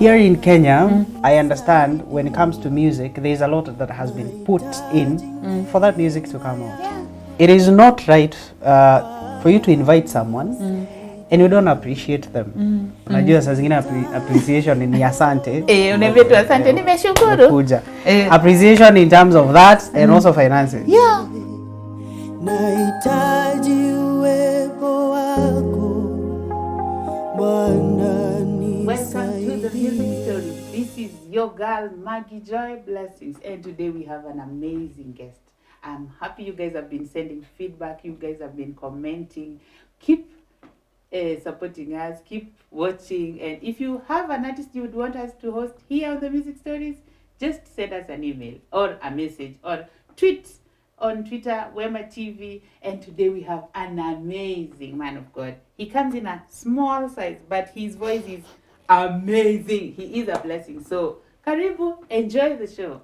here in Kenya, I understand when it comes to music, there's a lot that has been put in for that music to come out. Yeah. It is not right for you to invite someone and you don't appreciate them. Unajua saa zingine appreciation ni asante. Unaambia tu asante, nimeshukuru. Kuja. Appreciation in terms of that and also finances. Yeah. Nahitaji uwepo wako Bwana nisaidie. Welcome to the music story. This is your girl Maggie Joy Blessings, and today we have an amazing guest. I'm happy you guys have been sending feedback. You guys have been commenting. Keep supporting us. Keep watching. And if you have an artist you would want us to host here on the Music Stories, just send us an email or a message or tweet on Twitter, Wema TV. And today we have an amazing man of God. He comes in a small size, but his voice is amazing. He is a blessing. So, karibu, enjoy the show.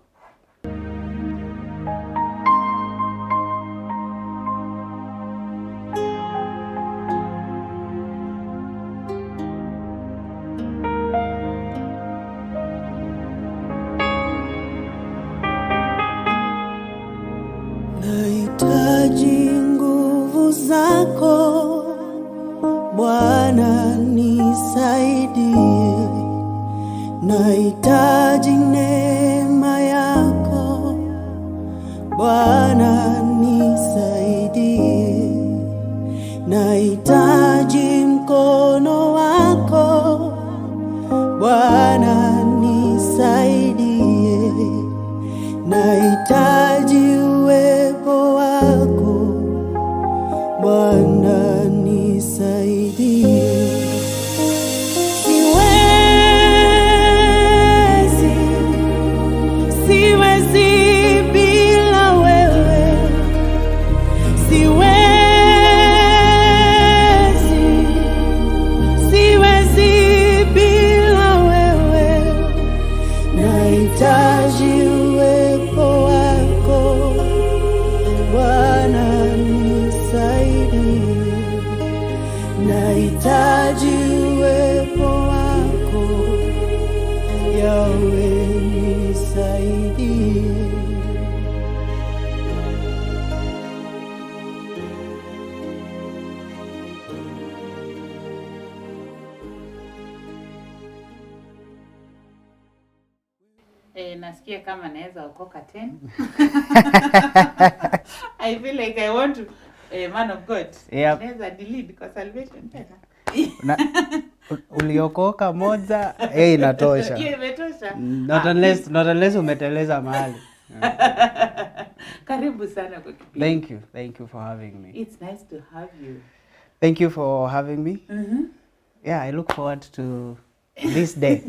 Nahitaji nguvu zako Bwana nisaidie. Nahitaji neema yako Bwana nisaidie. Nahitaji mkono wako Bwana nisaidie. Nahitaji uwepo wako Bwana nisaidie. Siwezi bila wewe. Siwezi bila wewe. Nahitaji uwepo wako Bwana nisaidie. Nahitaji uwepo wako Yahweh nisaidie. Nasikia kama naweza okoka tena. I feel like I want to, man of God. Yep. Naweza delete kwa salvation tena. Uliokoka moja, inatosha. Hiyo imetosha. Not unless umeteleza mahali. Karibu sana kwa kipindi. Thank you for having me. It's nice to have you. Thank you for having me. Yeah, I look forward to this day.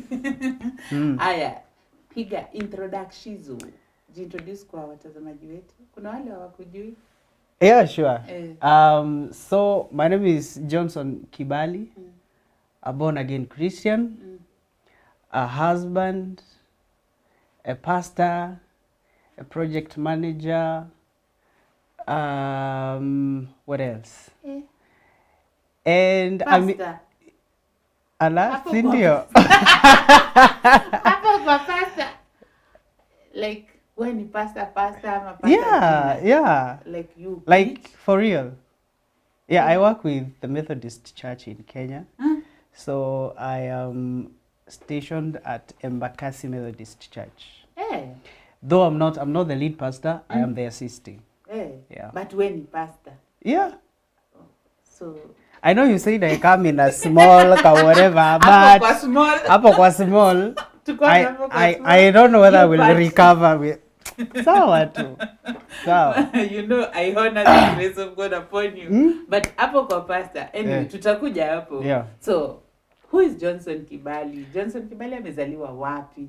Aya, piga introduction. Jintroduce kwa watazamaji wetu. Kuna wale hawakujui? Yeah, sure. So my name is Johnson Kibali, a born again Christian, a husband, a pastor, a project manager. What else? And Pastor. Sindio. Hapo kwa pastor. Like when you pastor ama pastor. Yeah. Like you. Like for real. Yeah, I work with the Methodist Church in Kenya. So I am stationed at Embakasi Methodist Church. Hey. Though I'm not the lead pastor, I am the assisting. Hey. Yeah. But when you pastor. Yeah. So I know you said I come in a small whatever, but hapo kwa small. I don't know whether I will recover with. Sawa tu. Sawa. You know, I honor the grace of God upon you. But hapo kwa pastor, anyway, tutakuja hapo. Yeah. So, who is Johnson Kibali? Johnson Kibali amezaliwa wapi?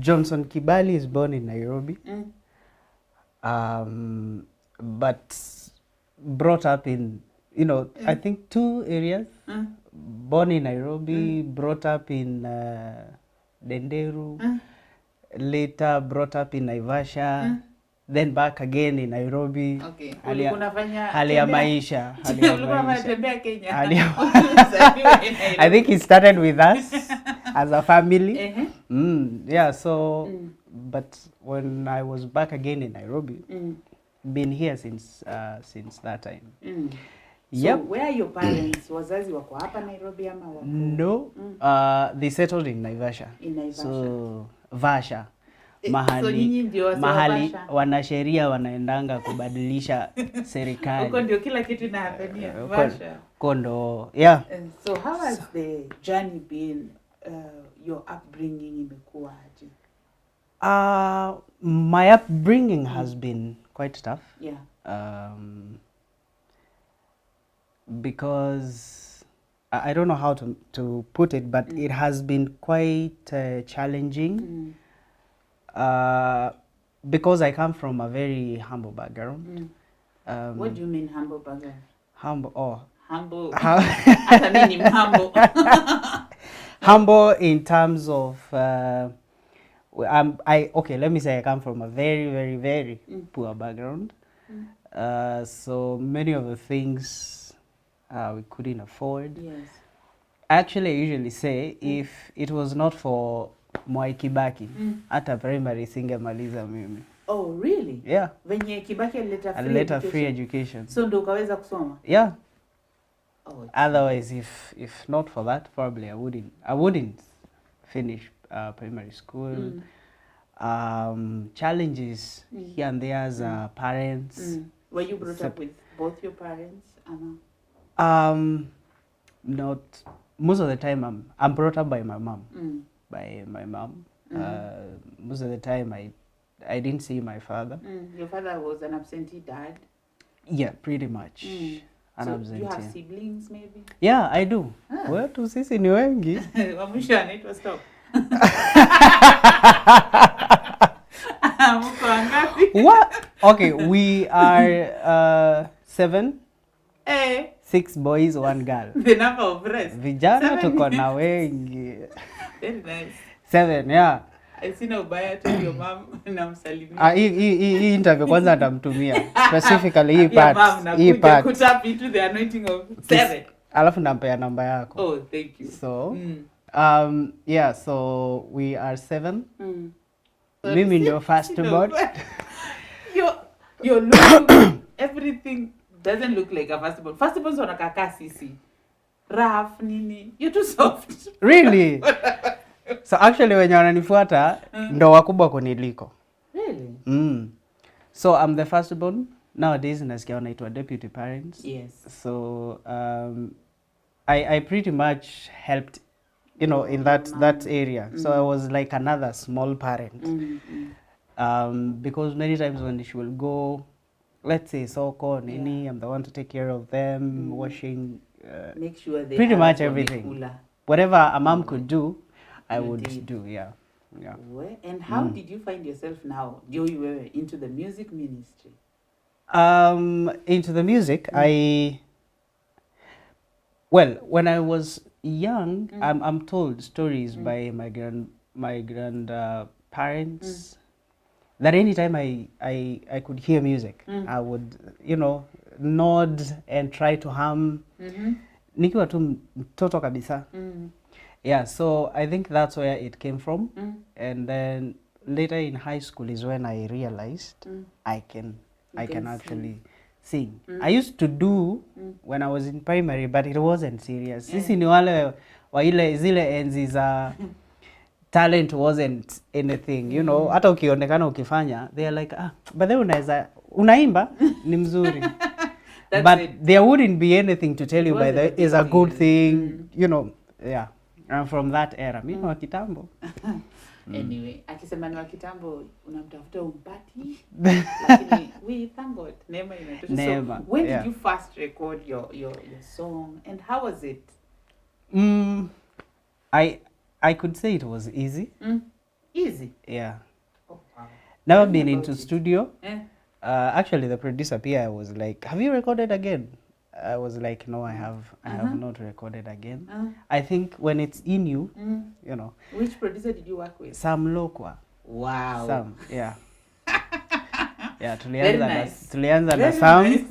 Johnson Kibali is born in Nairobi. But brought up in, I think 2 areas. Born in Nairobi, brought up in Denderu, later brought up in Naivasha, then back again in Nairobi. Okay. Hali ya maisha. Ulikuwa unatembea Kenya. I think he started with us as a family. Uh-huh. So but when I was back again in Nairobi, been here since that time. So where are your parents? Wazazi wako hapa Nairobi ama wako? No, they settled in Naivasha. In Naivasha. So Vasha. So Mahali, nyinyi ndio wase wa mahali Vasha? wanasheria wanaendanga kubadilisha serikali. Huko ndio kila kitu inahapenia Vasha. Kondo, yeah. So how has the journey been? Your upbringing imekuwa aje? My upbringing has been quite tough. Yeah. Because I don't know how to put it, but it has been quite challenging. Because I come from a very humble background. What do you mean humble background? Humble, Humble. I mean humble. humble in terms of okay, let me say I come from a very, very, very poor background. So many of the things we couldn't afford. Yes. Actually, I usually say if it was not for Mwai Kibaki, hata primary singemaliza mimi. Oh, really? Yeah. Venye Kibaki alileta free education. So ndo ukaweza kusoma? Yeah. Oh, otherwise if not for that, probably I wouldn't finish primary school. Challenges here and there as parents. Were you brought up with both your parents, Anna? Not most of the time. I'm brought up by my mom. By my mom. Most of the time I didn't see my father. Your father was an absentee dad? Yeah, pretty much. An So absentee. you have siblings maybe? Yeah, I do. Wetu sisi ni wengi. Wa mwisho anaitwa stop. Mko wangapi? What? Okay, we are 7. 6 boys, 1 girl. The number of breasts. Vijana 7. tuko na wengi. Very nice. 7, yeah. I sina ubaya to your mom namsalimia. Hii interview kwanza nitamtumia specifically hii Mom, part. Put up into the anointing of 7. Alafu nampea namba yako. Oh, thank you. So, yeah, so we are 7. Mimi ndio first born. Your look, everything doesn't look like a firstborn. Firstborns wanakaa sisi. Rough nini. You're too soft. Really? So actually wenye wananifuata ndo wakubwa kuniliko. Really? So I'm the firstborn. Nowadays nasikia wanaitwa deputy parents. Yes. So I pretty much helped, you know, in that area. So I was like another small parent. Because many times when she will go, let's say soko nini, I'm the one to take care of them, washing, make sure they pretty much have everything. Whatever a mom could do, I would do. Yeah. And how did you find yourself now? You were into the music ministry. Into the music, when I was young, I'm told stories by my grandparents that anytime I could hear music, I would, you know, nod and try to hum. Nikiwa tu mtoto kabisa. Yeah, so I think that's where it came from. And then later in high school is when I realized I can actually sing. I used to do when I was in primary, but it wasn't serious. Sisi ni wale wa ile zile enzi za talent wasn't anything, you know. Hata ukionekana ukifanya, they are like, but then unaimba ni mzuri. But there wouldn't be anything to tell you by the is a good thing, you know. Yeah. And from that era, mimi wa kitambo. Anyway, akisema ni wa kitambo unamtafuta umpati. Lakini we thank God. Neema inatosha. So when did you first record your song and how was it? I could say it was easy. Easy? Yeah. Oh, wow. Never been into studio. Actually the producer Pia was like, have you recorded again? I was like, no, I have not recorded again. I think when it's in you, you know. Which producer did you work with? Sam Lokwa. Wow. Sam, yeah. Yeah, tulianza na Sam.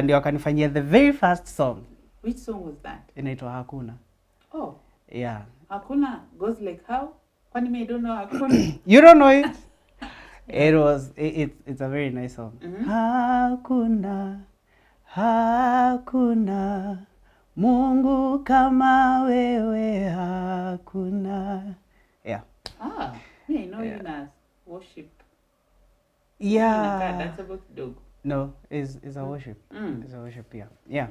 Ndio akanifanyia the very first song. Which song was that? Inaitwa Hakuna. Oh. Yeah. Hakuna goes like how? Kwani me don't know hakuna? You don't know it? It's a very nice song. Hakuna, hakuna, Mungu kama wewe hakuna. Yeah. Me know you na worship. Yeah. That's about dog. No, it's a worship. It's a worship, yeah. Yeah.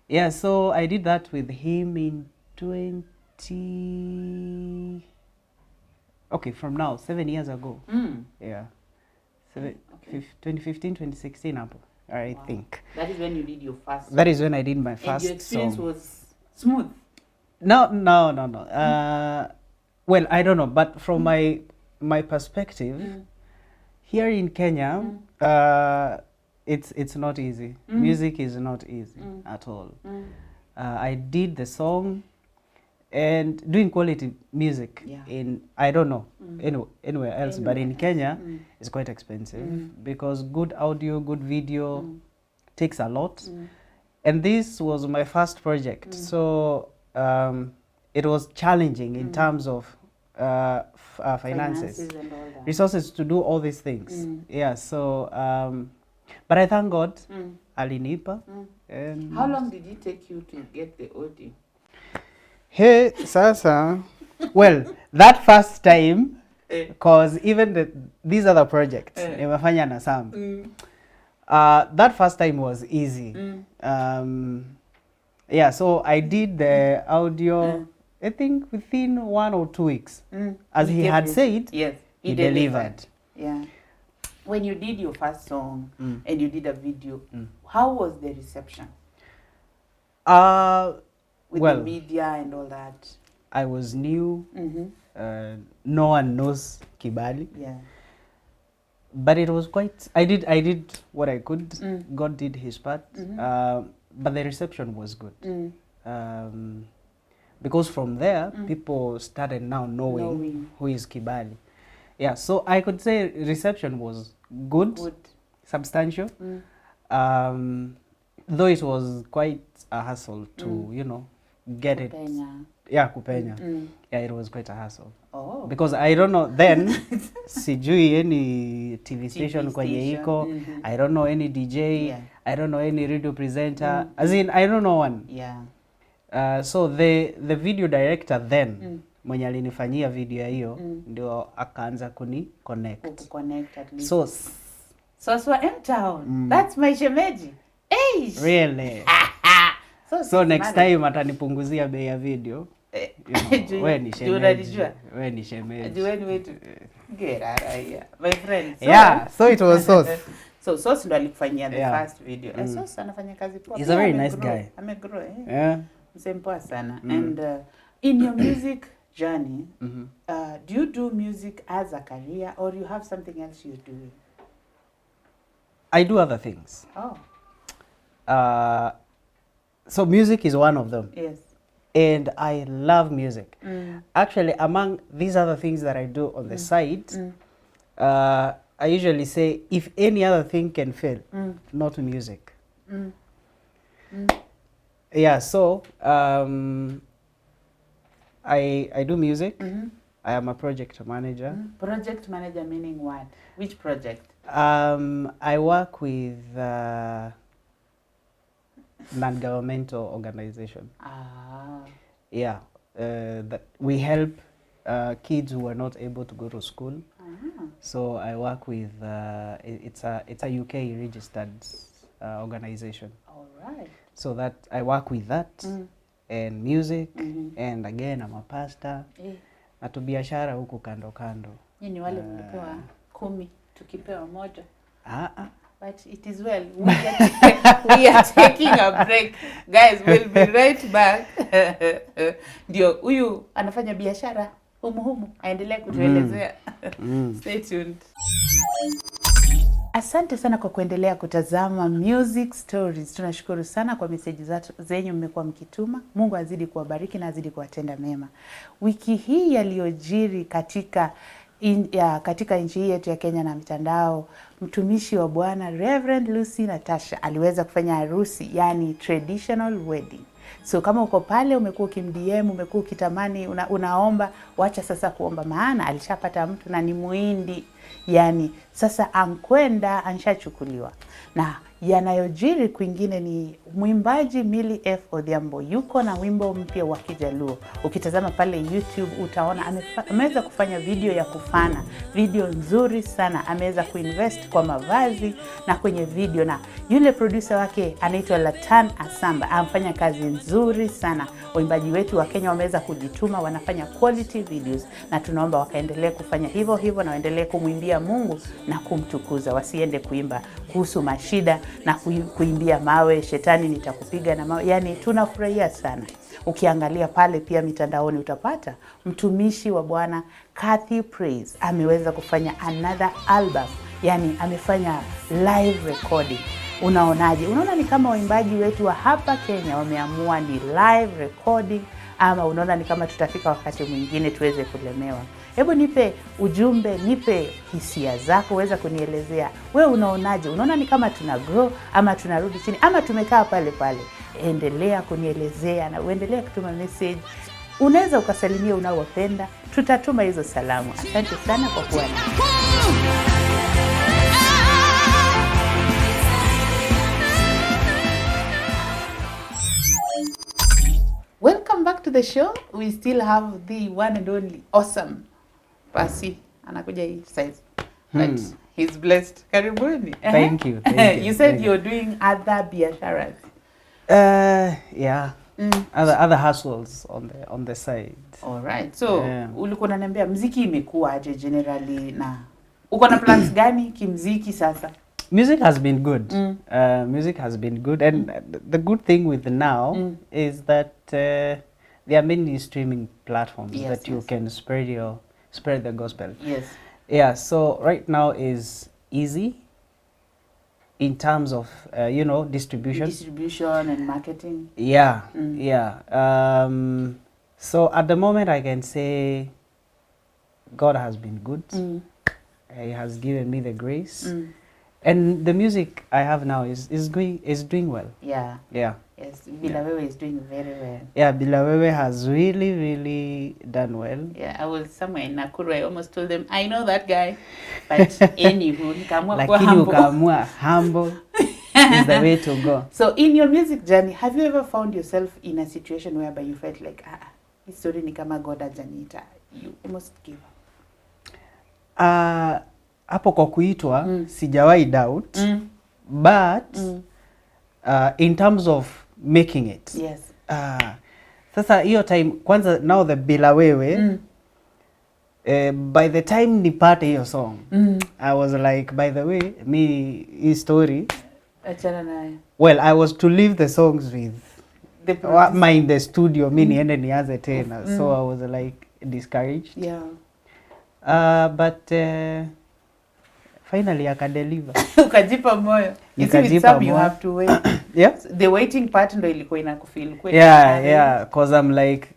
Yeah, so I did that with him in 7 years ago. Yeah. 2015, 2016 hapo, I think. That is when you did your first song. That is when I did my first song. And your experience was smooth? No. Well, I don't know, but from my perspective, here in Kenya, it's not easy. Music is not easy at all. I did the song, and doing quality music in, I don't know, anywhere else, but in Kenya, it's quite expensive because good audio, good video takes a lot. And this was my first project, so it was challenging in terms of finances, and all that. resources to do all these things. Yeah, so but I thank God, alinipa. And how long did it take you to get the audio? Hey, Sasa. Well, that first time, because even these other projects, nimefanya na Sam, that first time was easy. Yeah, so I did the audio, I think within 1 or 2 weeks. As he had said, yes, he delivered. Yeah. When you did your first song and you did a video, how was the reception? With the media and all that. I was new. No one knows Kibali. Yeah. But it was quite. I did what I could. God did His part. But the reception was good. Because from there, people started now knowing who is Kibali. Yeah. So I could say reception was good. Substantial. Though it was quite a hassle to get kupenya. It. Yeah, kupenya. Yeah, it was quite a hassle. Oh. Because I don't know then, sijui any TV station kwenye iko. I don't know any DJ. Yeah. I don't know any radio presenter. As in, I don't know one. Yeah. So the video director then, mwenye alinifanyia video hiyo, ndio akaanza kuni connect. Connect at least. So M-Town. That's my shemeji. Hey. Really? So next time atanipunguzia bei ya video. Wewe ni shemeji. Wewe ni shemeji. Get out of here. My friend. Yeah, so it was Sauce. So Sauce ndo alikufanyia the first video. And Sauce anafanya kazi poa. He's a very nice guy. Amegrow, Yeah. Msempoa sana. And in your music journey, do you do music as a career or you have something else you're doing? I do other things. Oh. So music is one of them. Yes. And I love music. Actually, among these other things that I do on the side, I usually say, if any other thing can fail, not music. Yeah, so I do music. I am a project manager. Project manager meaning what? Which project? I work with non-governmental organization. Yeah, that we help kids who are not able to go to school. So I work with it's a UK registered organization. All right. So that I work with that and music and again I'm a pastor. Na tu biashara huku kando kando. Ni wale mlipewa 10 tukipewa moja. But it is well. We are taking a break. Guys, we'll be right back. Ndio huyu anafanya biashara humu aendelee kutuelezea. Stay tuned. Asante sana kwa kuendelea kutazama Music Stories. Tunashukuru sana kwa message zenyu mmekuwa mkituma. Mungu azidi kuwabariki na azidi kuwatenda mema. Wiki hii yaliyojiri katika nchi hii yetu ya Kenya na mitandao, mtumishi wa Bwana Reverend Lucy Natasha aliweza kufanya harusi, yani traditional wedding. So kama uko pale umekuwa ukimdm, umekuwa ukitamani, unaomba, wacha sasa kuomba, maana alishapata mtu na ni Muhindi. Yani sasa ankwenda anshachukuliwa. Na yanayojiri kwingine ni mwimbaji Millie F Odhiambo yuko na wimbo mpya wa Kijaluo. Ukitazama pale YouTube utaona ameweza kufanya video ya kufana, video nzuri sana. Ameweza kuinvest kwa mavazi na kwenye video, na yule producer wake anaitwa Latan Asamba amfanya kazi nzuri sana. Waimbaji wetu wa Kenya wameweza kujituma, wanafanya quality videos, na tunaomba wakaendelee kufanya hivyo hivyo na waendelee kumwimbia Mungu na kumtukuza. Wasiende kuimba kuhusu mashida na kuimbia mawe, shetani nitakupiga na mawe. Yani tunafurahia sana. Ukiangalia pale pia mitandaoni utapata mtumishi wa Bwana Kathy Praise ameweza kufanya another album. Yani amefanya live recording. Unaonaje? Unaona ni kama waimbaji wetu wa hapa Kenya wameamua ni live recording, ama unaona ni kama tutafika wakati mwingine tuweze kulemewa? Hebu nipe ujumbe, nipe hisia zako, weza kunielezea. Wewe unaonaje? Unaona ni kama tuna grow ama tunarudi chini ama tumekaa pale pale? Endelea kunielezea na uendelea kutuma message. Unaweza ukasalimia unaowapenda, tutatuma hizo salamu. Asante sana kwa kuwa nami. Welcome back to the show. We still have the one and only awesome Pasi. Anakuja hii size. But he's blessed. Karibuni. Thank you. You said you're doing other biasharas. Yeah. Other hustles on the side. All right. So, ulikuwa unaniambia muziki imekuwa aje generally, na uko na plans gani kimuziki sasa? Music has been good. Music has been good, and the good thing with now is that there are many streaming platforms that you can spread the gospel. Yes. Yeah. So right now is easy in terms of distribution and marketing. Yeah. Yeah. So at the moment I can say God has been good. He has given me the grace. And the music I have now is doing well. Yeah. Yeah. Yes, Bila Wewe is doing very well. Yeah, Bila Wewe has really done well. Yeah, I was somewhere in Nakuru. I almost told them I know that guy, but anywho, lakini ukaamua humble is the way to go. So in your music journey, have you ever found yourself in a situation whereby you felt like this story ni kama God hajaniita, you almost give up? Hapo kwa kuitwa sijawahi doubt, but in terms of making it, yes. Sasa hiyo time kwanza, now the Bila Wewe, by the time nipate hiyo song, I was like, by the way, hii story achana nayo. Well, I was to leave the songs with in the studio, niende nianze tena. So I was like discouraged. Yeah. But finally I can deliver. Ukajipa moyo. You see, with some you have to wait. Yeah. The waiting part ndo ilikuwa inakufeel kweli. Yeah, cause I'm like,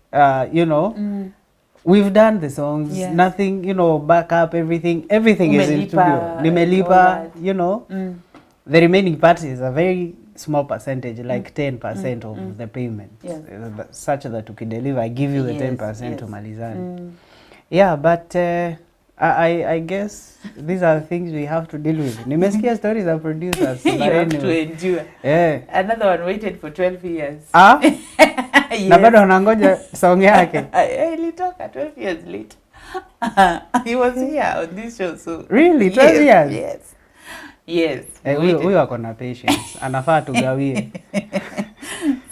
we've done the songs, nothing, back up, everything is in studio. Nimelipa, the remaining part is a very small percentage, like 10% of the payment. Yes. Such that you can deliver, I give you the 10% to malizani. Yeah, but I guess these are the things we have to deal with. Nimesikia stories of producers. You have to endure. Yeah. Another one waited for 12 years. Yes. Na bado anangoja song yake. Ilitoka 12 years late. He was here on this show, so. Really? 12 years? Yes. Yes. Huyo ako na patience. Anafaa tugawie.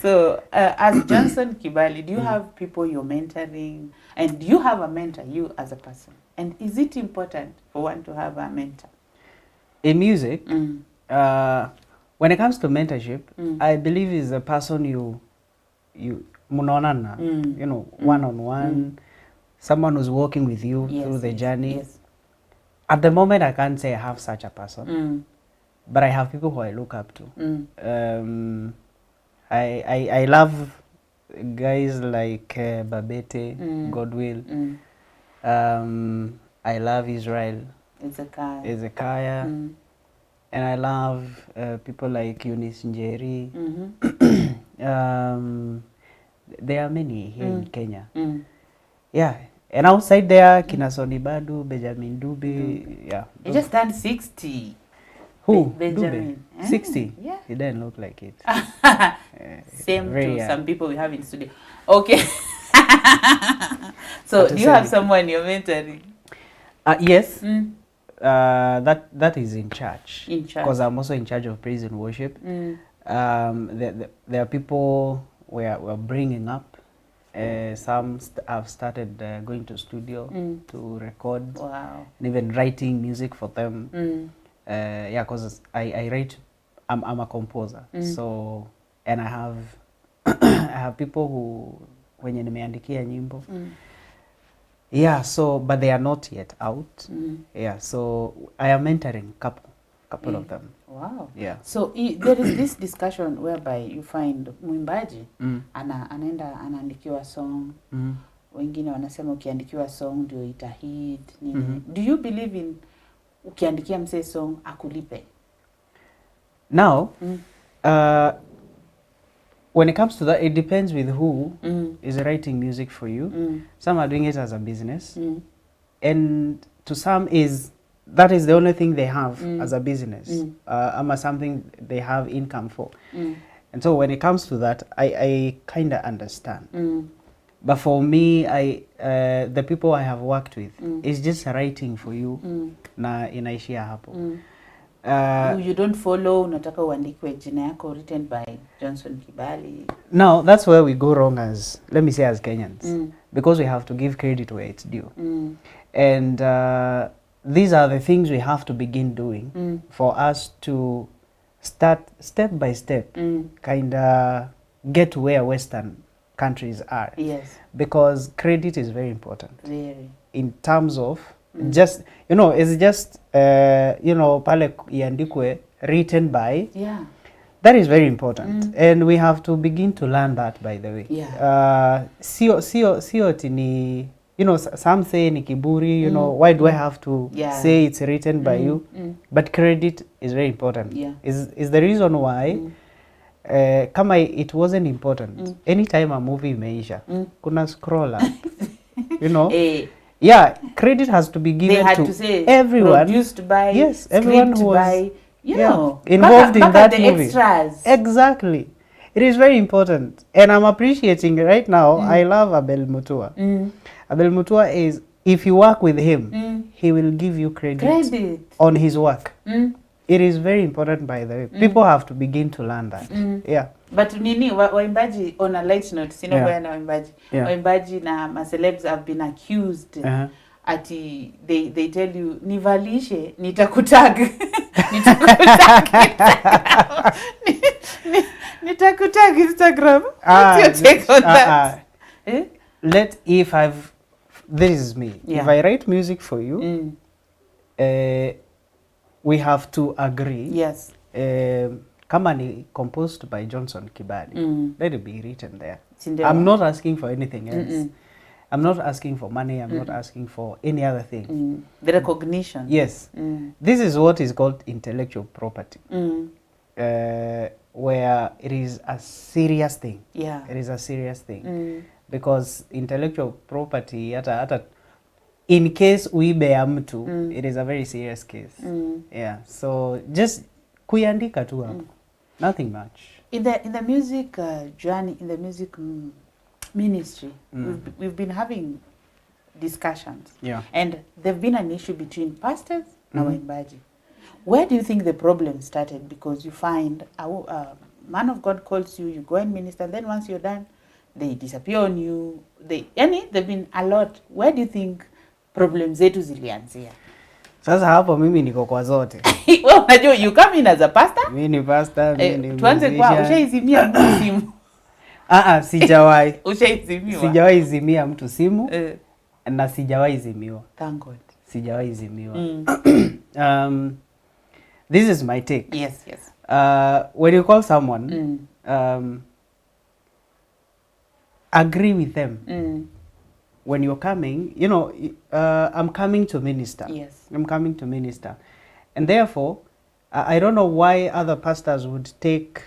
So, as Johnson Kibali, do you have people you're mentoring? And do you have a mentor, you as a person? And is it important for one to have a mentor? In music, when it comes to mentorship, I believe is a person you munaonana, one-on-one, someone who's walking with you through the journey. Yes. At the moment, I can't say I have such a person, but I have people who I look up to. I love guys like Babete, Godwill. I love Israel, Ezekiah, and I love people like Eunice Njeri. there are many here in Kenya. Yeah, and outside there, Kina Soni Badu, Benjamin Dube, yeah. He just turned 60. Who? Benjamin. Dube? 60? Yeah. He doesn't look like it. Same very to young. some people we have in studio. Okay. So, But to do you say have it- someone you're mentoring? Yes. That is in church. In church. Because I'm also in charge of praise and worship. There are people we're bringing up. Some have started going to studio to record. Wow. And even writing music for them. Yeah, because I write. I'm a composer. So, and I have I have people who wenye nimeandikia nyimbo. Yeah, so but they are not yet out. Yeah, so I am mentoring couple of them. Wow. Yeah. So there is this discussion whereby you find mwimbaji anaenda anaandikiwa song. Wengine wanasema ukiandikiwa song ndio itahit nini. Do you believe in ukiandikia mse song akulipe? Now, when it comes to that, it depends with who is writing music for you. Some are doing it as a business, and to some that is the only thing they have as a business, ama something they have income for. And so when it comes to that, I kind of understand. But for me, the people I have worked with, is just writing for you, na inaishia hapo. You don't follow, unataka uandikwe jina yako written by Johnson Kibali. Now, that's where we go wrong as, let me say, as Kenyans. Because we have to give credit where it's due. And these are the things we have to begin doing for us to start step by step, kind of get to where Western countries are. Yes. Because credit is very important. Very. In terms of just, it's just, pale iandikwe written by. Yeah. That is very important. And we have to begin to learn that, by the way. Yeah. Sio tini, some say ni kiburi, why do I have to say it's written by you? But credit is very important. Yeah. Is the reason why kama it wasn't important. Anytime a movie imeisha, kuna scroller. Yeah, credit has to be given to say everyone. Produced by, yes, everyone who was by, involved in that the movie. Extras. Exactly. It is very important. And I'm appreciating right now. I love Abel Mutua. Abel Mutua is, if you work with him, he will give you credit on his work. It is very important, by the way. People have to begin to learn that. Yeah. But nini waimbaji, on a light note, sino baya na waimbaji. Waimbaji na celebs have been accused. Ati they tell you nivalishe nitakutag. Nitakutag Instagram. What's your take on that? This is me. Yeah. If I write music for you, we have to agree. Yes. Kama ni composed by Johnson Kibali, let it be written there. Sindio. I'm not asking for anything else. I'm not asking for money. I'm not asking for any other thing. The recognition. Yes. This is what is called intellectual property, where it is a serious thing. Yeah. It is a serious thing. Because intellectual property, hata in case uibe ya mtu, it is a very serious case. Yeah. So just kuiandika tu hapo. Nothing much. In the music journey, in the music ministry, we've been having discussions. Yeah. And there've been an issue between pastors and waimbaji. Where do you think the problem started? Because you find a man of God calls you, you go and minister, and then once you're done, they disappear on you. They've been a lot. Where do you think problems zetu zilianzia? Sasa hapo mimi niko kwa zote. Well, unajua you come in as a pastor. Mimi ni pastor, mimi ni tuanze kwa ushaizimia mtu simu. Sijawahi. Ushaizimiwa. Sijawahi zimia mtu simu. Na sijawahi zimiwa. Thank God. Sijawahi zimiwa. This is my take. Yes. When you call someone, agree with them. When you're coming, I'm coming to minister. Yes. I'm coming to minister. And therefore, I don't know why other pastors would take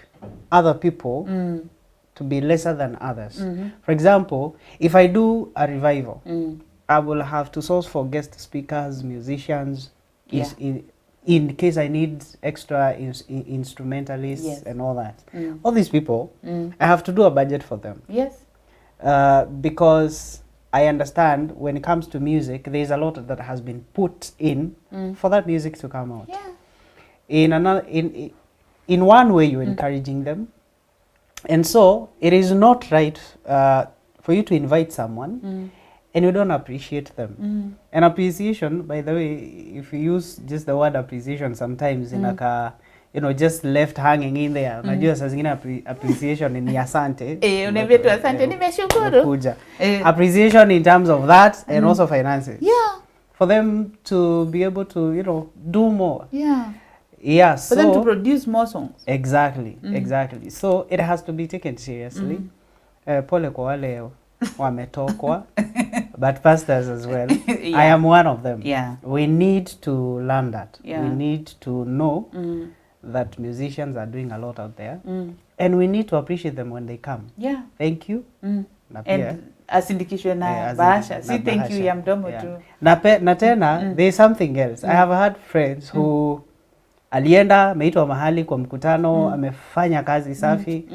other people to be lesser than others. For example, if I do a revival, I will have to source for guest speakers, musicians, in case I need extra instrumentalists and all that. All these people, I have to do a budget for them. Yes. Because I understand when it comes to music, there's a lot that has been put in for that music to come out. Yeah. In one way, you're encouraging them. And so it is not right for you to invite someone and you don't appreciate them. And appreciation, by the way, if you use just the word appreciation sometimes in like a, you know, just left hanging in there. Unajua saa zingine appreciation ni asante. Unaambia tu asante nimeshukuru. Kuja. Appreciation in terms of that and also finances. Yeah. For them to be able to, you know, do more. Yeah. Yeah, for them to produce more songs. Exactly, exactly. So it has to be taken seriously. Pole kwa wale wametokwa, but pastors as well. I am one of them. Yeah. We need to learn that. Yeah. We need to know that musicians are doing a lot out there. And we need to appreciate them when they come. Yeah. Thank you. Na pia, and asindikishwe na bahasha. Si thank you ya mdomo tu. Na tena, there's something else. I have had friends who alienda ameitwa mahali kwa mkutano, amefanya kazi safi,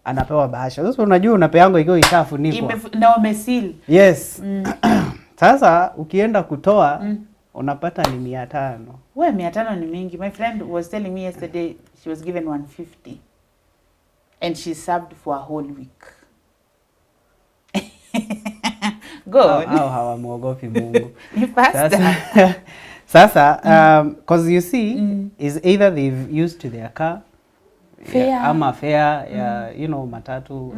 anapewa bahasha. Sasa unajua unapeango ikiwa ishafunikwa. Na wameseal. Yes. Sasa ukienda kutoa unapata ni 500. Wewe 500 ni mingi. My friend was telling me yesterday she was given 150 and she served for a whole week. Go. Au hawamuogopi Mungu. Ni pastor. Sasa, because you see, is either they've used to their car, ama fare, you know, matatu.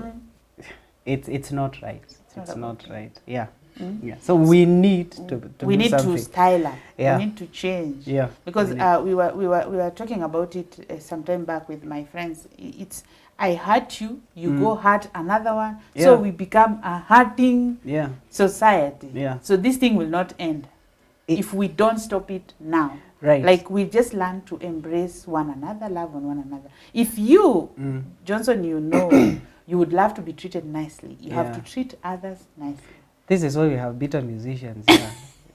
It's not right. It's not right. Yeah. Yeah. So we need to we do need something. to style up. Yeah. We need to change. Yeah. Because we were talking about it some time back with my friends. It's I hurt you, you go hurt another one. Yeah. So we become a hurting society. Yeah. So this thing will not end if we don't stop it now. Right. Like we just learn to embrace one another, love on one another. If you, Johnson, you know, you would love to be treated nicely. You have to treat others nicely. This is why we have bitter musicians. Yeah.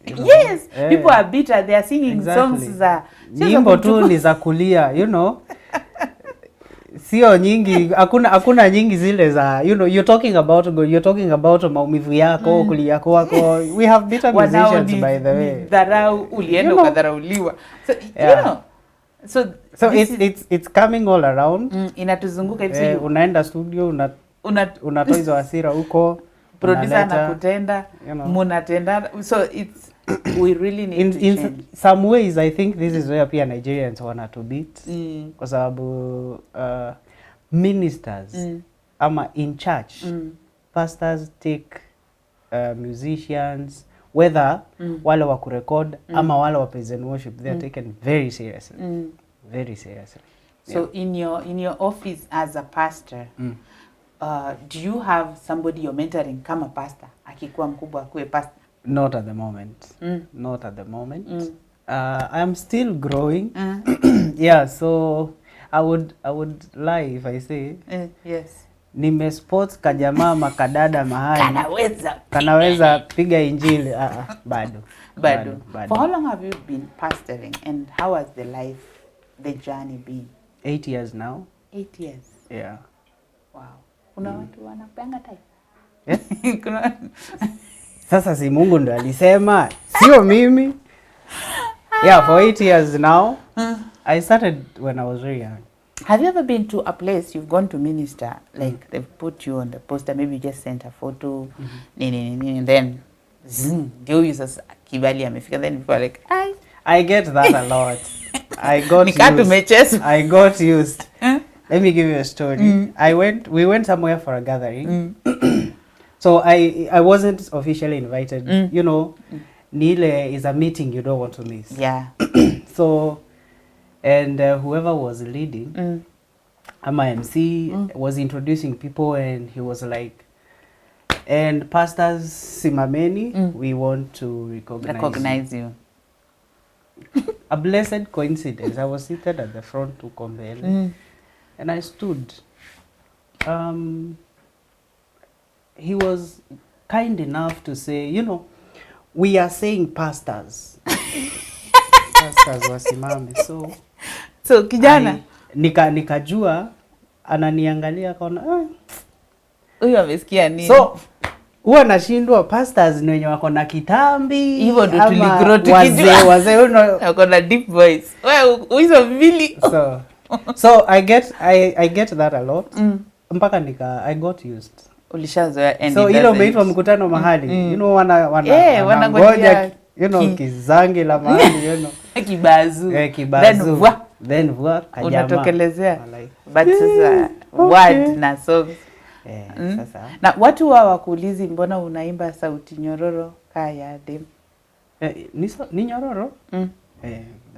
You know? Yes, people are bitter. They are singing songs za nyimbo tu ni za kulia, you know. Sio nyingi, hakuna nyingi zile za, you know, you're talking about maumivu yako, kulia kwako. We have bitter musicians, by the way. Dharau ulienda ukadharauliwa. So you know, so it's coming all around. Inatuzunguka hivi. Unaenda studio unatoa hizo hasira huko. Producer na kutenda, munatenda. So it's we really need to change. In some ways, I think this is where pia Nigerians want to beat. Kwa sababu ministers ama in church, pastors take musicians, whether wale wa kurecord ama wale wa praise and worship, they are taken very seriously. Very seriously. So in your office as a pastor, do you have somebody you're mentoring kama pastor? Akikuwa mkubwa akuwe pastor? Not at the moment. Not at the moment. I am still growing. Yeah, so I would lie if I say yes. Nime sports kajamaa makadada mahali. Kanaweza piga injili. Bado. For how long have you been pastoring and how has the journey been? 8 years now. 8 years. Yeah. Wow. Kuna watu wanapanga type. Yes. Sasa si Mungu ndo alisema, sio mimi. Yeah, for 8 years now. I started when I was very young. Have you ever been to a place you've gone to minister, like they've put you on the poster, maybe you just sent a photo, and then do you just Kibali amefika, then people are like, I get that a lot. I got used. Let me give you a story. We went somewhere for a gathering. So I wasn't officially invited. You know, Nile is a meeting you don't want to miss. Yeah. So, and whoever was leading, my MC was introducing people, and he was like, and pastors Simameni, we want to recognize you. A blessed coincidence. I was seated at the front to Kombele, and I stood. He was kind enough to say, you know, we are saying pastors. Pastors wasimame. So kijana nikajua ananiangalia kaona huyu amesikia nini? So huwa nashindwa pastors ni wenye wako na kitambi. Hivyo ndo tuligrow tukijua. Wazee wako na deep voice. Wewe hizo vili. So I get that a lot. Mpaka I got used. Ulishazoea. So ile umeitwa mkutano mahali, you know, wanangoja, you know, kizangi la mahali, you know. Kibazu. Kibazu. Then voix kajama. Unatokelezea. But sasa word na songs. Sasa. Na watu wakuulizi mbona unaimba sauti nyororo kaya dem? Ni nyororo?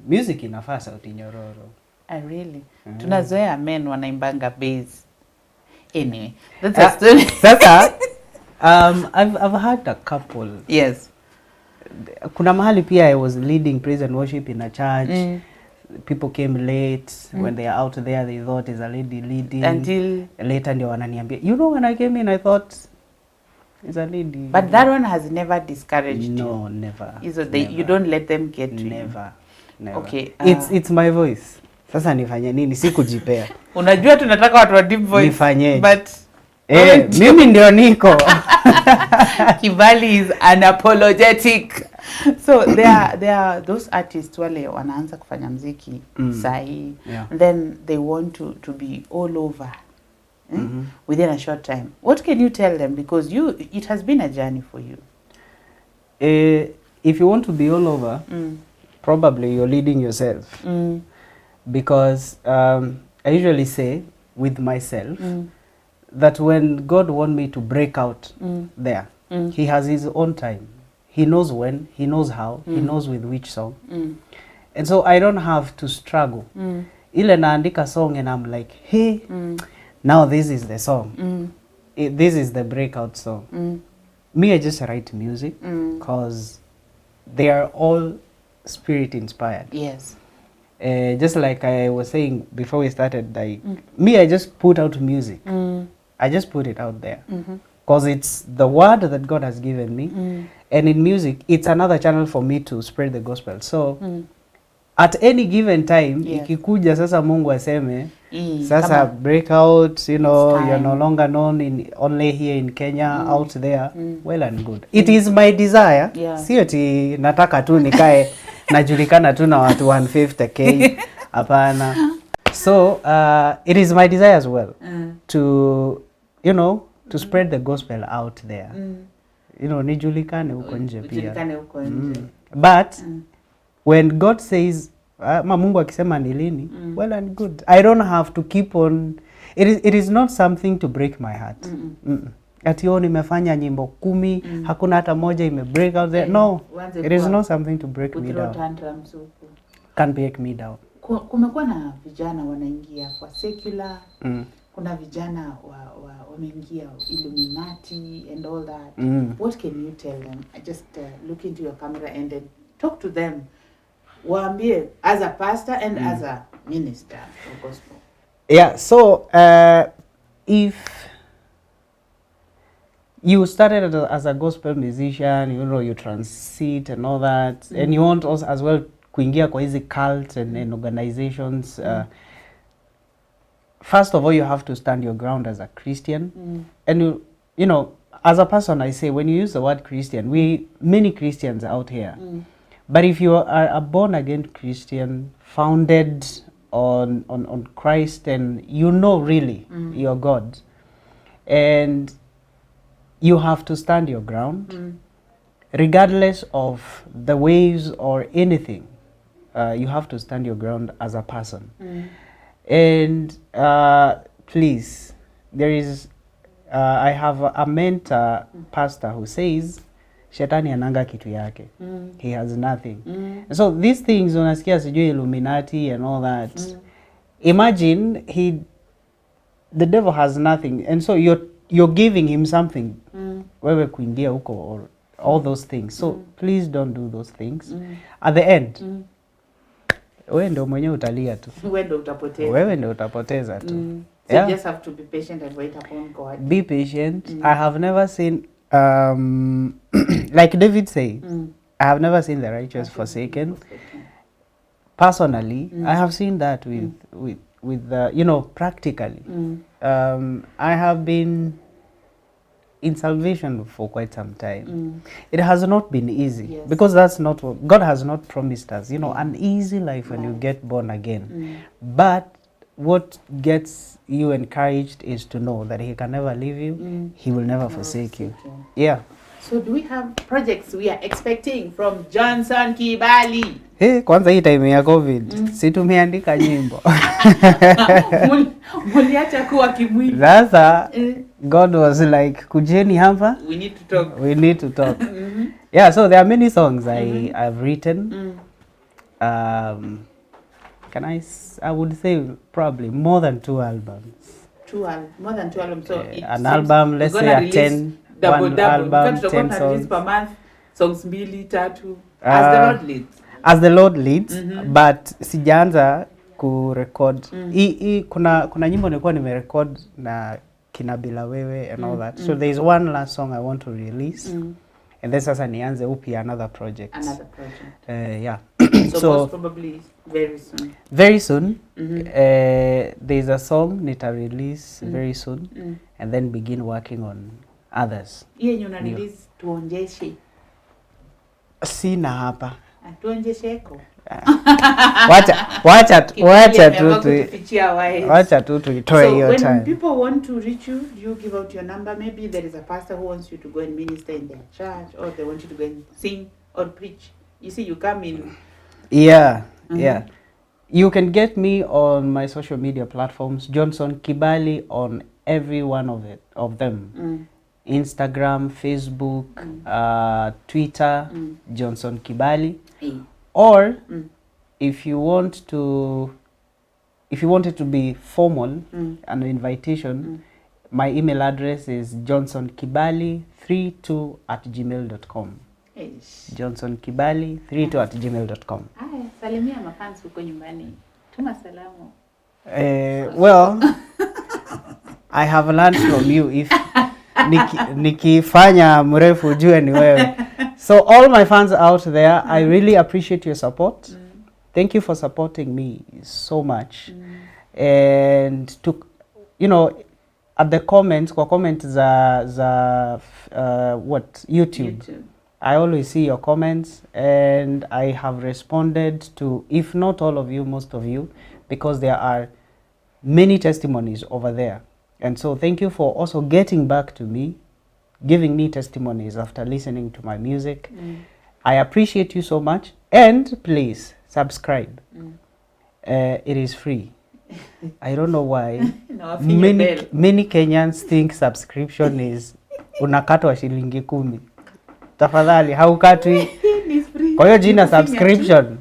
Music inafaa sauti nyororo. Really? Tunazoea men wanaimbanga bass. Anyway, that's a story. Sasa I've had a couple. Yes. Kuna mahali pia I was leading praise and worship in a church. People came late. When they are out there, they thought is a lady leading. Until later ndio wananiambia, you know, when I came in I thought it's a lady. But that one has never discouraged you. No, never. Never. You don't let them get to never. you. Never. Okay. It's my voice. Sasa nifanye nini? Sikujipea. Unajua tunataka watu wa deep voice. Nifanye. But mimi ndio niko. Kibali is unapologetic. So there are those artists wale wanaanza kufanya muziki sahi, then they want to be all over within a short time. What can you tell them, because it has been a journey for you? If you want to be all over, probably you're leading yourself. Because I usually say with myself that when God wants me to break out there, he has his own time. He knows when, he knows how, he knows with which song. And so I don't have to struggle. Ile naandika song and I'm like, hey, now this is the song. This is the breakout song. Me, I just write music because they are all spirit inspired. Yes. Just like I was saying before we started, me, I just put out music. I just put it out there. Because it's the word that God has given me. And in music, it's another channel for me to spread the gospel. So, at any given time, ikikuja sasa Mungu aseme, sasa break out, you know, you're no longer known only here in Kenya, out there, well and good. It is my desire. Sio ati nataka tu nikae najulikana tu na watu 150k. Hapana. So, it is my desire as well to, you know, to spread the gospel out there. You know, nijulikane huko nje pia. But when God says, Mungu akisema ni lini, well and good. I don't have to keep on. It is not something to break my heart. Ati nimefanya nyimbo 10, hakuna hata moja ime break out there. No, it is not something to break me down. Can't break me down. Kumekuwa na vijana wanaingia kwa secular. Kuna vijana wameingia Illuminati and all that. What can you tell them? I just look into your camera and then talk to them. Waambie as a pastor and as a minister of gospel. Yeah, so if you started as a gospel musician, you know, you transit and all that, and you want also as well kuingia kwa hizi cult and organizations, first of all, you have to stand your ground as a Christian. And you know, as a person, I say, when you use the word Christian, many Christians out here. But if you are a born again Christian, founded on Christ, and you know really your God, and you have to stand your ground, regardless of the waves or anything. You have to stand your ground as a person. And please, there is, I have a mentor pastor who says, Shetani ananga kitu yake. He has nothing. And so these things, unasikia sijui Illuminati and all that. Imagine the devil has nothing, and so you're giving him something. Wewe kuingia huko or all those things. So please don't do those things. At the end, wewe ndio mwenyewe utalia tu. Wewe ndio utapoteza. Wewe ndio utapoteza tu. So Yeah. you just have to be patient and wait upon God. Be patient. I have never seen, like David said, I have never seen the righteous forsaken. Personally, I have seen that with practically. I have been in salvation for quite some time. It has not been easy, because that's not what God has not promised us, an easy life when you get born again. But what gets you encouraged is to know that He can never leave you, He will never forsake you. Yeah. So do we have projects we are expecting from Johnson Kibali? Kwanza hii time ya COVID, si tumeandika nyimbo. Muliacha kuwa kimwili. Sasa God was like, kujeni hapa. We need to talk. We need to talk. Yeah, so there are many songs I've written. I would say probably more than 2 albums. More than 2 albums. So an album, let's say a 10. One album, 10 songs. Per month, songs mbili, tatu, as the Lord leads. As the Lord leads, but sijaanza kurecord. Kuna nyimbo nilikuwa nimerecord na kina Bila Wewe and all that. So there's one last song I want to release. And then sasa nianze upya another project. Yeah. So most probably very soon. Very soon. There's a song nita release very soon, and then begin working on others. Yenye una release tuonjeshe. Sina hapa. Tuonjesheko. Wacha tu tuitoe hiyo time. So when people want to reach you, do you give out your number? Maybe there is a pastor who wants you to go and minister in their church, or they want you to go and sing or preach. You see, you come in. Yeah. You can get me on my social media platforms, Johnson Kibali, on every one of them. Instagram, Facebook, Twitter, Johnson Kibali. Or if you want it to be formal, an invitation, my email address is johnsonkibali32@gmail.com. johnsonkibali32@gmail.com. Salimia mafans huko nyumbani. Tuma salamu. Well, I have learned from you, if nikifanya mrefu ujue ni wewe. So all my fans out there, I really appreciate your support. Thank you for supporting me so much. And at the comments, kwa comments za YouTube. I always see your comments, and I have responded to, if not all of you, most of you, because there are many testimonies over there. And so thank you for also getting back to me, giving me testimonies after listening to my music. I appreciate you so much. And please subscribe. It is free. I don't know why. Many Kenyans think subscription is unakatwa shilingi 10. Tafadhali haukatwi. Kwa hiyo jina subscription,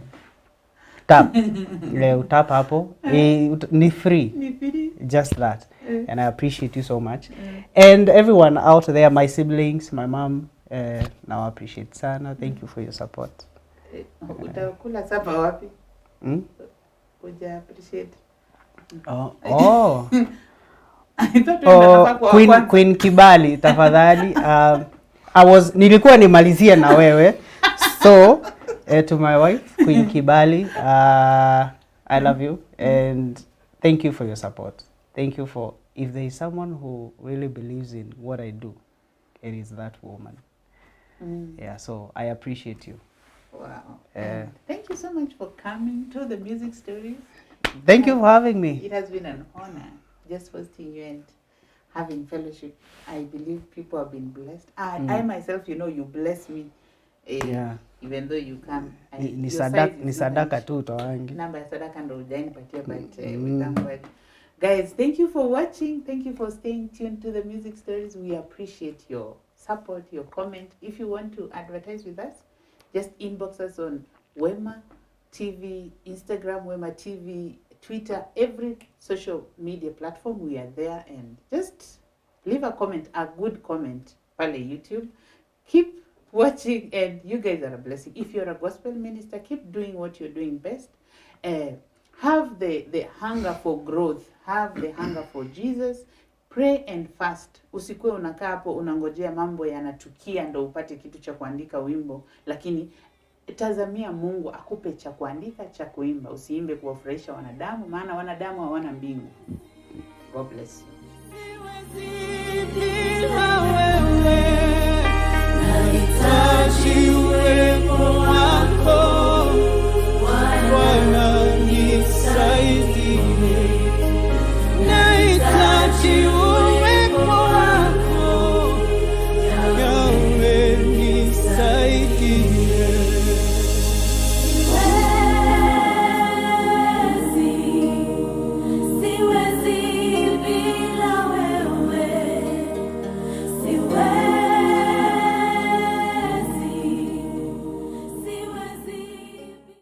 tap. Utap hapo. Ni free. Just that. And I appreciate you so much. And everyone out there, my siblings, my mom, now I appreciate sana. Thank you for your support. Utakula sapa wapi? Uja appreciate. Queen Kibali, tafadhali. Nilikuwa nimalizie na wewe. So, to my wife, Queen Kibali, I love you and thank you for your support. Thank you for, if there is someone who really believes in what I do, it is that woman. Yeah, so I appreciate you. Wow. Thank you so much for coming to the Music Stories. Thank you for having me. It has been an honor just hosting you and having fellowship. I believe people have been blessed. I myself, you bless me. Even though you come. Ni sadaka tu toangi. Namba ya sadaka ndo hujanipatia, but we thank God. Guys, thank you for watching. Thank you for staying tuned to the Music Stories. We appreciate your support, your comment. If you want to advertise with us, just inbox us on Wema TV, Instagram, Wema TV, Twitter, every social media platform. We are there, and just leave a comment, a good comment, pale YouTube. Keep watching, and you guys are a blessing. If you're a gospel minister, keep doing what you're doing best. Have the hunger for growth. have the hunger for Jesus. Pray and fast. Usikuwe unakaa hapo unangojea mambo yanatukia ndo upate kitu cha kuandika wimbo, lakini tazamia Mungu akupe cha kuandika, cha kuimba. Usiimbe kuwafurahisha wanadamu, maana wanadamu hawana mbingu. God bless you.